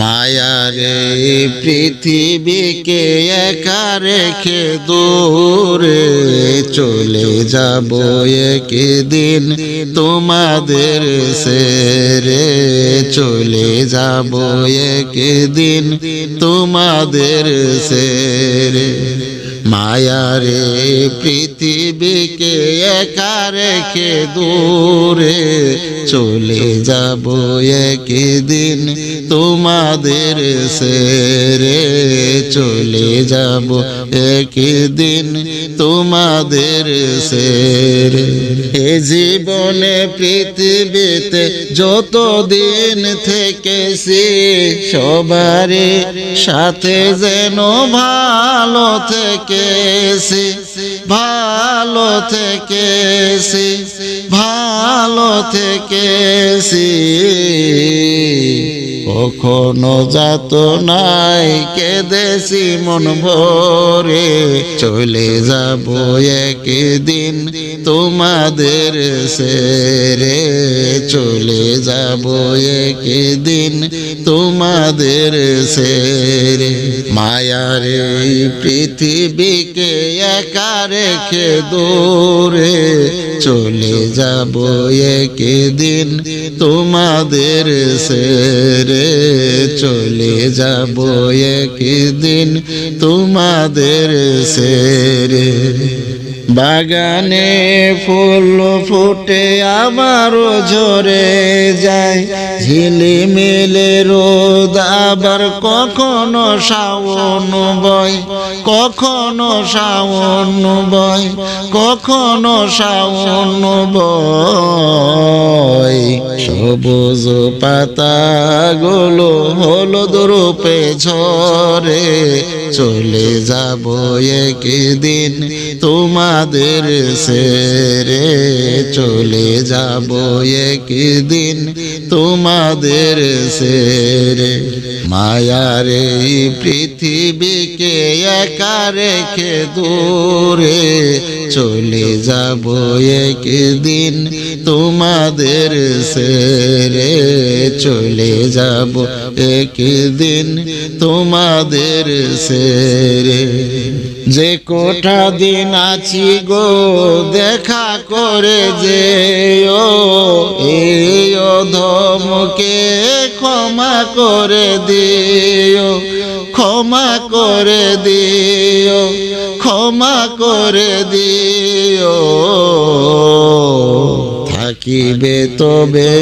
মায়ারে পৃথিবীকে একা রেখে দূরে চলে যাব একদিন তোমাদের ছেড়ে, চলে যাব একদিন তোমাদের ছেড়ে। মায়ারে পৃথিবীকে একা রেখে দূরে চলে যাব একদিন তোমাদের ছেড়ে, চলে যাব একদিন তোমাদের ছেড়ে। এ জীবনে পৃথিবীতে যতদিন থেকেছি সবারই সাথে যেন ভালো থেকেছি, ভালো থেকেছি, ভালো থেকেছি। কখনো যাত নাই কেঁদেছি মন ভরে, চলে যাব একদিন তোমাদের ছেড়ে, চলে যাব একদিন তোমাদের ছেড়ে। মায়ারে পৃথিবীকে একা রেখে দূরে চলে যাব একদিন তোমাদের ছেড়ে, চলে যাব একদিন তোমাদের ছেড়ে। বাগানে ফুল ফুটে আবারও ঝরে যায়, ঝিলিমিলে রোদ আবার কখনো শাওন বয়, কখনো শাওন বয়, কখনো শাওন বয়। সবুজ পাতাগুলো হলুদ রূপে ঝরে, চলে যাব একদিন তোমাদের ছেড়ে, চলে যাব একদিন তোমাদের ছেড়ে। মায়ারে পৃথিবীকে একা রেখে দূরে চলে যাব একদিন তোমাদের ছেড়ে, চলে যাব একদিন তোমাদের ছেড়ে। যে কোটা দিন আছি গো দেখা করে যেও, এই অধমকে ক্ষমা করে দিও, ক্ষমা করে দিও, ক্ষমা করে দিও। থাকিবে তবে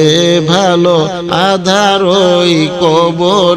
ভালো আধার ওই কবর।